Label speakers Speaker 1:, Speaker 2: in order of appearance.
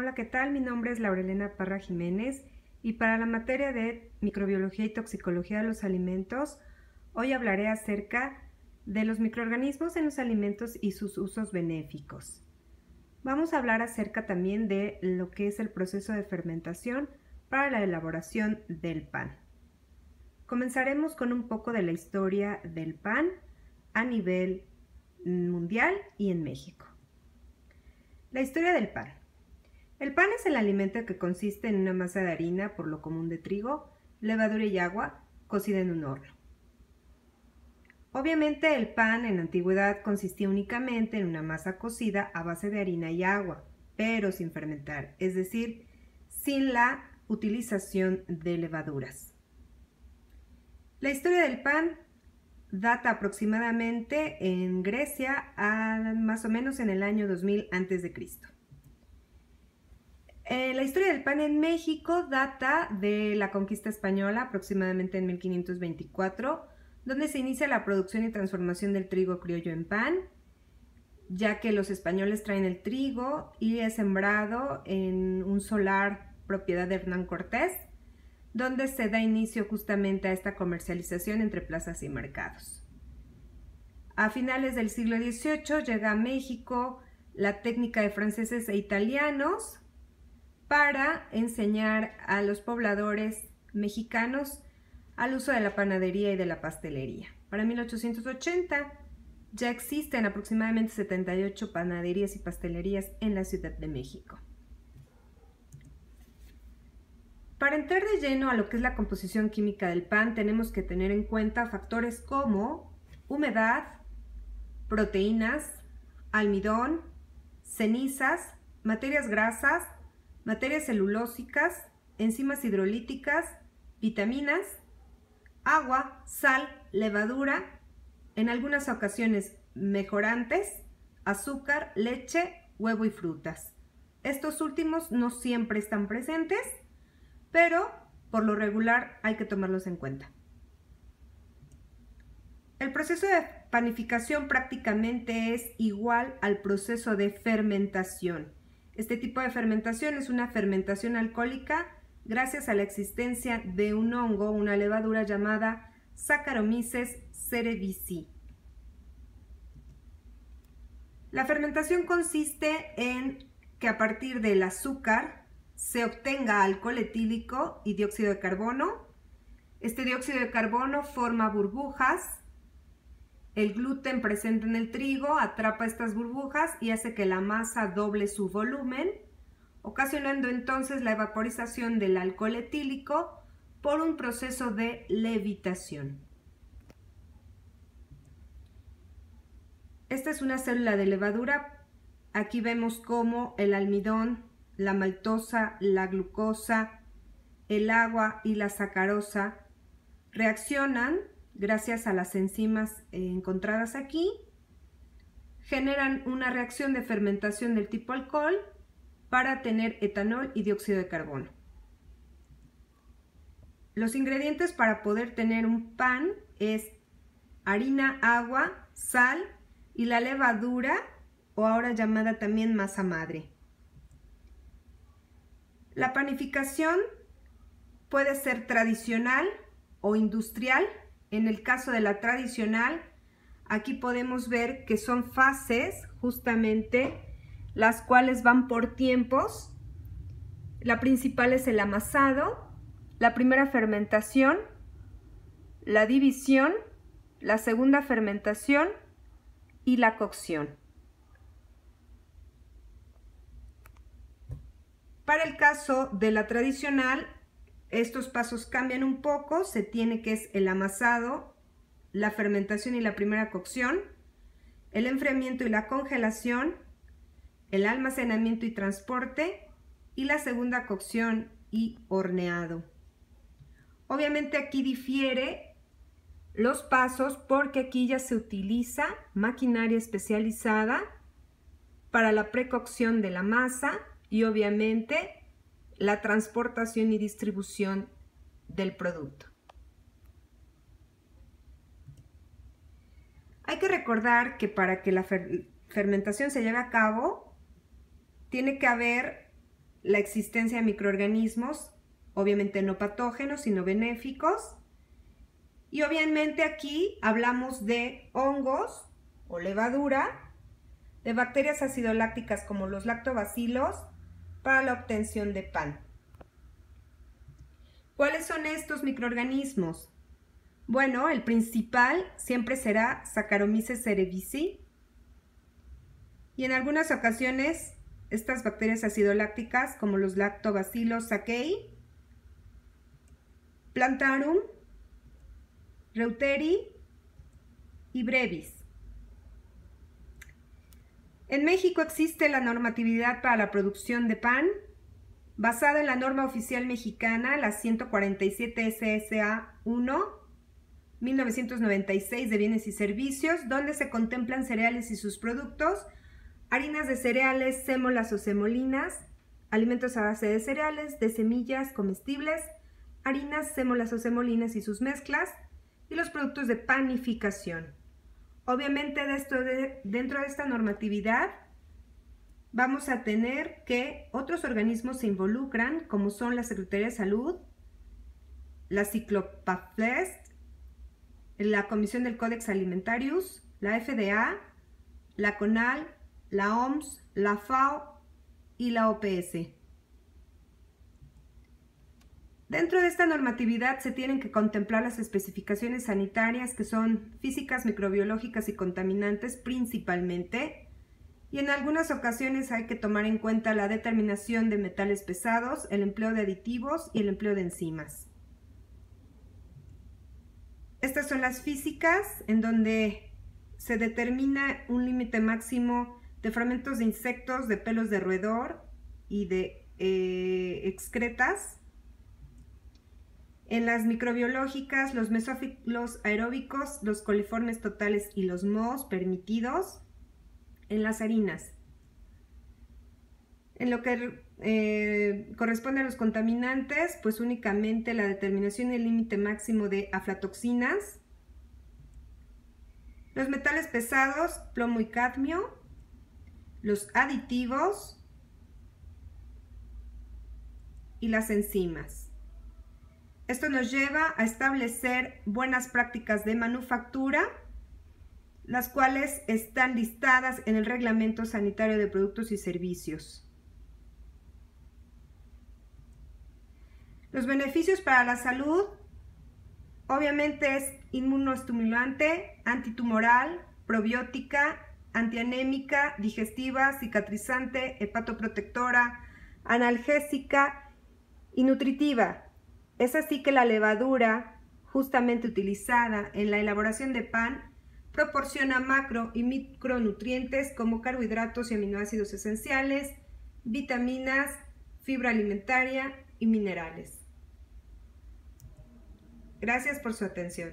Speaker 1: Hola, ¿qué tal? Mi nombre es Laurelena Parra Jiménez y para la materia de microbiología y toxicología de los alimentos, hoy hablaré acerca de los microorganismos en los alimentos y sus usos benéficos. Vamos a hablar acerca también de lo que es el proceso de fermentación para la elaboración del pan. Comenzaremos con un poco de la historia del pan a nivel mundial y en México. La historia del pan. El pan es el alimento que consiste en una masa de harina, por lo común de trigo, levadura y agua, cocida en un horno. Obviamente el pan en la antigüedad consistía únicamente en una masa cocida a base de harina y agua, pero sin fermentar, es decir, sin la utilización de levaduras. La historia del pan data aproximadamente en Grecia más o menos en el año 2000 a.C. La historia del pan en México data de la conquista española, aproximadamente en 1524, donde se inicia la producción y transformación del trigo criollo en pan, ya que los españoles traen el trigo y es sembrado en un solar propiedad de Hernán Cortés, donde se da inicio justamente a esta comercialización entre plazas y mercados. A finales del siglo XVIII llega a México la técnica de franceses e italianos para enseñar a los pobladores mexicanos al uso de la panadería y de la pastelería. Para 1880 ya existen aproximadamente 78 panaderías y pastelerías en la Ciudad de México. Para entrar de lleno a lo que es la composición química del pan, tenemos que tener en cuenta factores como humedad, proteínas, almidón, cenizas, materias grasas, materias celulósicas, enzimas hidrolíticas, vitaminas, agua, sal, levadura, en algunas ocasiones mejorantes, azúcar, leche, huevo y frutas. Estos últimos no siempre están presentes, pero por lo regular hay que tomarlos en cuenta. El proceso de panificación prácticamente es igual al proceso de fermentación. Este tipo de fermentación es una fermentación alcohólica gracias a la existencia de un hongo, una levadura llamada Saccharomyces cerevisiae. La fermentación consiste en que a partir del azúcar se obtenga alcohol etílico y dióxido de carbono. Este dióxido de carbono forma burbujas. El gluten presente en el trigo atrapa estas burbujas y hace que la masa doble su volumen, ocasionando entonces la evaporización del alcohol etílico por un proceso de levitación. Esta es una célula de levadura. Aquí vemos cómo el almidón, la maltosa, la glucosa, el agua y la sacarosa reaccionan gracias a las enzimas encontradas aquí, generan una reacción de fermentación del tipo alcohol para tener etanol y dióxido de carbono. Los ingredientes para poder tener un pan es harina, agua, sal y la levadura, o ahora llamada también masa madre. La panificación puede ser tradicional o industrial. En el caso de la tradicional, aquí podemos ver que son fases justamente las cuales van por tiempos. La principal es el amasado, la primera fermentación, la división, la segunda fermentación y la cocción. Para el caso de la tradicional, estos pasos cambian un poco. Se tiene que es el amasado, la fermentación y la primera cocción, el enfriamiento y la congelación, el almacenamiento y transporte y la segunda cocción y horneado. Obviamente aquí difiere los pasos porque aquí ya se utiliza maquinaria especializada para la precocción de la masa y obviamente la transportación y distribución del producto. Hay que recordar que para que la fermentación se lleve a cabo, tiene que haber la existencia de microorganismos, obviamente no patógenos, sino benéficos. Y obviamente aquí hablamos de hongos o levadura, de bacterias acidolácticas como los lactobacilos para la obtención de pan. ¿Cuáles son estos microorganismos? Bueno, el principal siempre será Saccharomyces cerevisiae, y en algunas ocasiones estas bacterias acidolácticas como los lactobacillus sakei, Plantarum, Reuteri y Brevis. En México existe la normatividad para la producción de pan, basada en la norma oficial mexicana, la 147 SSA 1, 1996 de bienes y servicios, donde se contemplan cereales y sus productos, harinas de cereales, sémolas o semolinas, alimentos a base de cereales, de semillas comestibles, harinas, sémolas o semolinas y sus mezclas, y los productos de panificación. Obviamente dentro de esta normatividad vamos a tener que otros organismos se involucran, como son la Secretaría de Salud, la Cyclopaflest, la Comisión del Codex Alimentarius, la FDA, la CONAL, la OMS, la FAO y la OPS. Dentro de esta normatividad se tienen que contemplar las especificaciones sanitarias, que son físicas, microbiológicas y contaminantes principalmente, y en algunas ocasiones hay que tomar en cuenta la determinación de metales pesados, el empleo de aditivos y el empleo de enzimas. Estas son las físicas, en donde se determina un límite máximo de fragmentos de insectos, de pelos de roedor y de excretas. En las microbiológicas, los mesófilos aeróbicos, los coliformes totales y los mohos permitidos. En las harinas. En lo que corresponde a los contaminantes, pues únicamente la determinación del límite máximo de aflatoxinas. Los metales pesados, plomo y cadmio. Los aditivos y las enzimas. Esto nos lleva a establecer buenas prácticas de manufactura, las cuales están listadas en el Reglamento Sanitario de Productos y Servicios. Los beneficios para la salud, obviamente es inmunoestimulante, antitumoral, probiótica, antianémica, digestiva, cicatrizante, hepatoprotectora, analgésica y nutritiva. Es así que la levadura, justamente utilizada en la elaboración de pan, proporciona macro y micronutrientes como carbohidratos y aminoácidos esenciales, vitaminas, fibra alimentaria y minerales. Gracias por su atención.